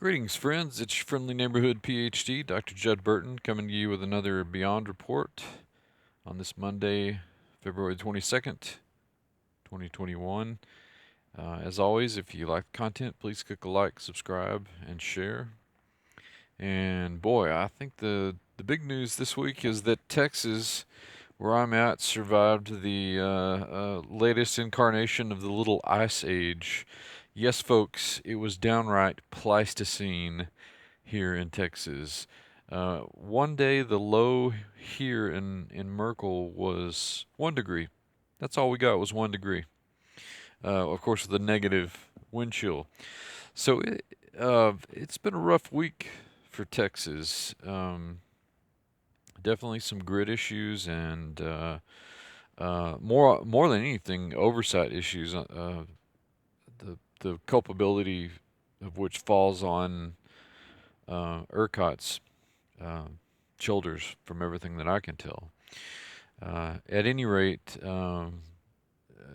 Greetings, friends. It's your friendly neighborhood PhD, Dr. Judd Burton, coming to you with another Beyond report on this Monday, February 22nd, 2021. As always, if you like the content, please click a like, subscribe, and share. And boy, I think the big news this week is that Texas, where I'm at, survived the latest incarnation of the little ice age. Yes, folks, it was downright Pleistocene here in Texas. One day the low here in Merkel was 1 degree. That's all we got was 1 degree. Of course, with a negative wind chill. So it's been a rough week for Texas. Definitely some grid issues and more than anything, oversight issues. The culpability of which falls on ERCOT's shoulders, from everything that I can tell. At any rate,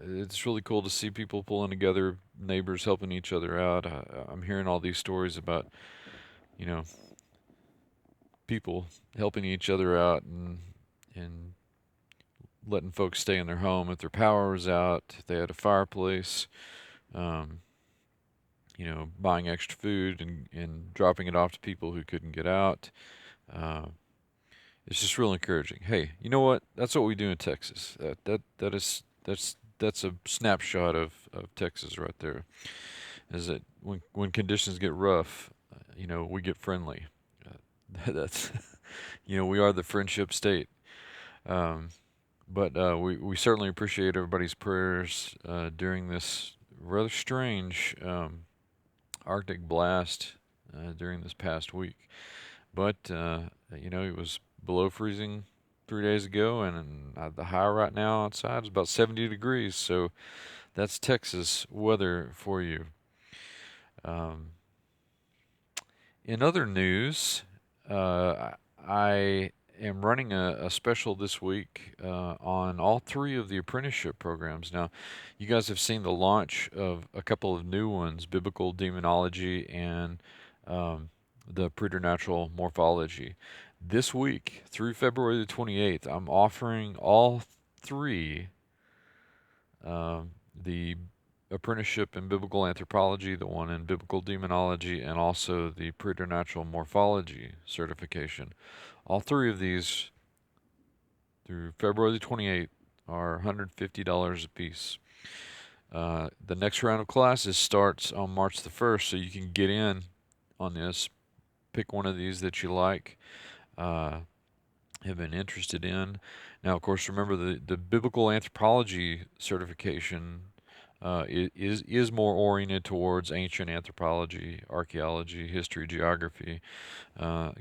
it's really cool to see people pulling together, neighbors helping each other out. I'm hearing all these stories about, you know, people helping each other out and letting folks stay in their home if their power was out, if they had a fireplace, um, buying extra food and dropping it off to people who couldn't get out. Uh, it's just real encouraging. Hey, you know what? That's what we do in Texas. That's a snapshot of Texas right there. Is that when conditions get rough, we get friendly. That's we are the friendship state. Um, but we certainly appreciate everybody's prayers during this rather strange Arctic blast during this past week. But it was below freezing 3 days ago, and the high right now outside is about 70 degrees. So that's Texas weather for you. Um, in other news, I am running a special this week on all three of the apprenticeship programs. Now, you guys have seen the launch of a couple of new ones, Biblical Demonology and the Preternatural Morphology. This week, through February the 28th, I'm offering all three, the apprenticeship in biblical anthropology, the one in biblical demonology, and also the preternatural morphology certification. All three of these through February the 28th are $150 a piece. The next round of classes starts on March the 1st, so you can get in on this. Pick one of these that you like, have been interested in. Now, of course, remember the biblical anthropology certification is more oriented towards ancient anthropology, archaeology, history, geography,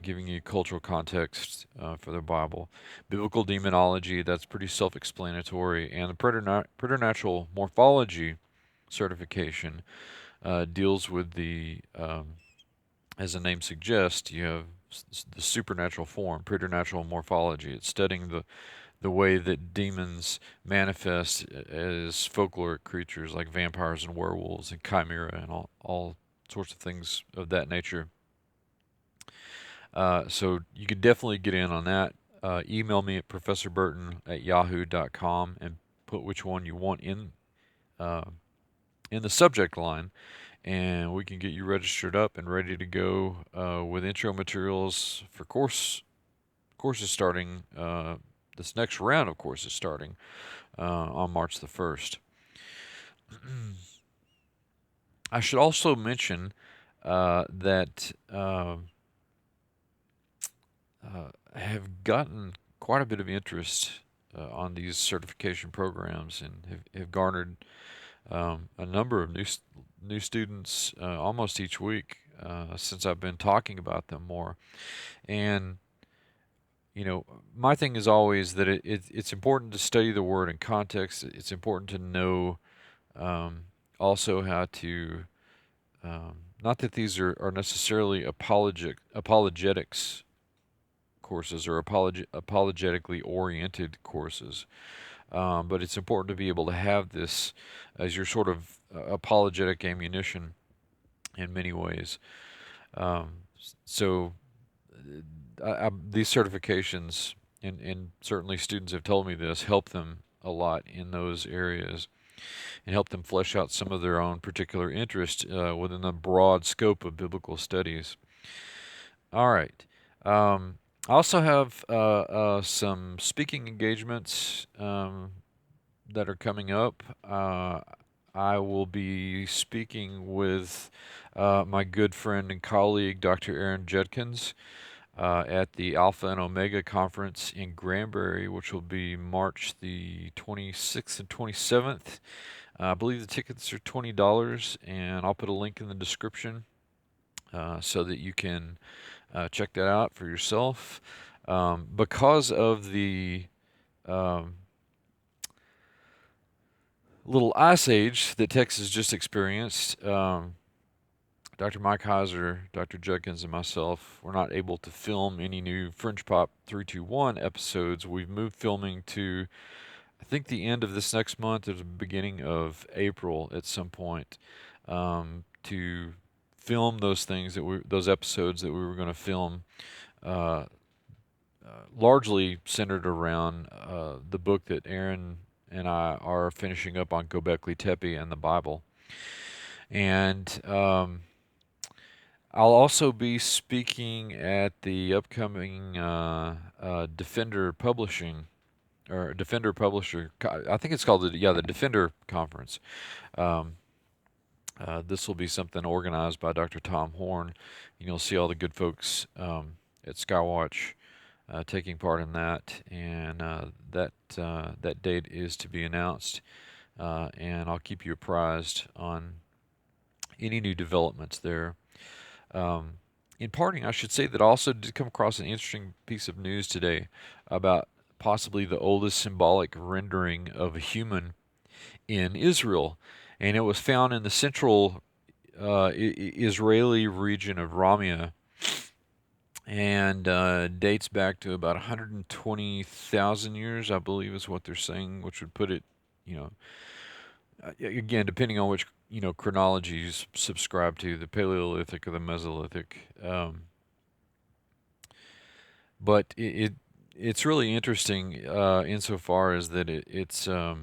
giving you cultural context for the Bible. Biblical demonology, that's pretty self-explanatory, and the preternatural morphology certification deals with as the name suggests, you have the supernatural form, preternatural morphology. It's studying the way that demons manifest as folkloric creatures like vampires and werewolves and chimera and all sorts of things of that nature. So you can definitely get in on that. Email me at professorburton@yahoo.com and put which one you want in the subject line, and we can get you registered up and ready to go with intro materials for courses starting. This next round of courses starting on March the 1st. I should also mention that I have gotten quite a bit of interest on these certification programs and have garnered a number of new students almost each week since I've been talking about them more. And my thing is always that it's important to study the word in context. It's important to know also how to, not that these are necessarily apologetics courses or apologetically oriented courses, but it's important to be able to have this as your sort of apologetic ammunition in many ways. So these certifications, and certainly students have told me this, help them a lot in those areas and help them flesh out some of their own particular interest within the broad scope of biblical studies. All right. I also have some speaking engagements that are coming up. I will be speaking with my good friend and colleague, Dr. Aaron Judkins, at the Alpha and Omega Conference in Granbury, which will be March the 26th and 27th. I believe the tickets are $20, and I'll put a link in the description so that you can check that out for yourself. Because of the um, little ice age that Texas just experienced, Dr. Mike Heiser, Dr. Judkins, and myself were not able to film any new Fringe Pop 321 episodes. We've moved filming to, I think, the end of this next month or the beginning of April at some point, to film those episodes that we were going to film, uh, largely centered around the book that Aaron and I are finishing up on Göbekli Tepe and the Bible. And I'll also be speaking at the upcoming Defender Publishing or Defender Publisher. I think it's called the Defender Conference. Um, this will be something organized by Dr. Tom Horn. You'll see all the good folks at Skywatch taking part in that, and that date is to be announced. And I'll keep you apprised on any new developments there. In parting, I should say that I also did come across an interesting piece of news today about possibly the oldest symbolic rendering of a human in Israel, and it was found in the central Israeli region of Ramia, and dates back to about 120,000 years, I believe, is what they're saying, which would put it, you know, again, depending on which chronology you subscribe to, the Paleolithic or the Mesolithic. But it's really interesting insofar as that it's a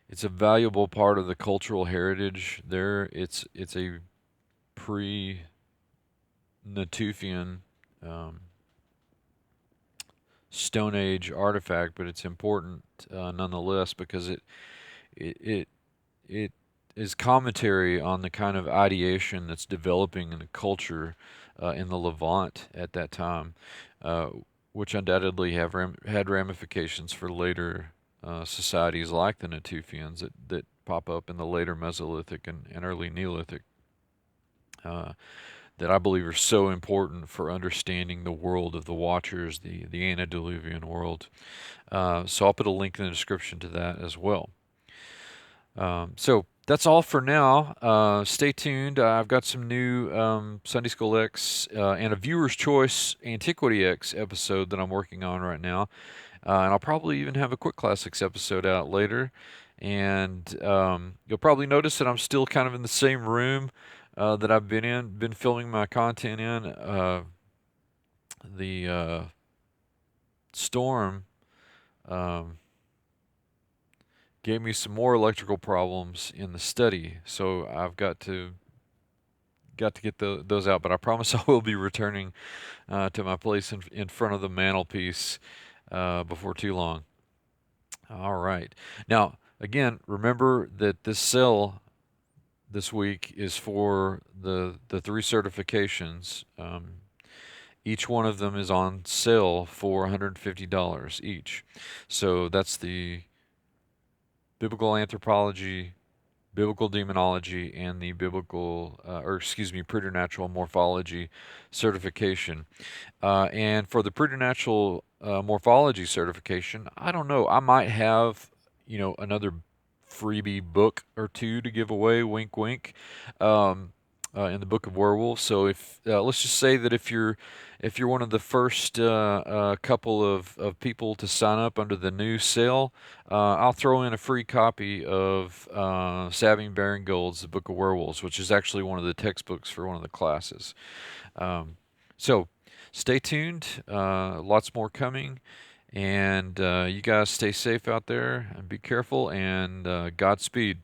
valuable part of the cultural heritage there. It's a pre-Natufian Stone Age artifact, but it's important nonetheless because it it is commentary on the kind of ideation that's developing in the culture in the Levant at that time, uh, which undoubtedly had ramifications for later societies like the Natufians that pop up in the later Mesolithic and early Neolithic. That I believe are so important for understanding the world of the Watchers, the antediluvian world. So I'll put a link in the description to that as well. So that's all for now. Stay tuned. I've got some new Sunday School X and a Viewer's Choice Antiquity X episode that I'm working on right now. And I'll probably even have a Quick Classics episode out later. And you'll probably notice that I'm still kind of in the same room that I've been filming my content in. The storm gave me some more electrical problems in the study, so I've got to get those out. But I promise I will be returning to my place in front of the mantelpiece before too long. All right. Now, again, remember that this sale this week is for the three certifications. Each one of them is on sale for $150 each. So that's the biblical anthropology, biblical demonology, and the preternatural morphology certification. And for the preternatural morphology certification, I don't know. I might have, another freebie book or two to give away. Wink, wink. in the Book of Werewolves. So if let's just say that if you're one of the first couple of people to sign up under the new sale, I'll throw in a free copy of Saving Baringgold's The Book of Werewolves, which is actually one of the textbooks for one of the classes. So stay tuned. Lots more coming. And you guys stay safe out there and be careful, and Godspeed.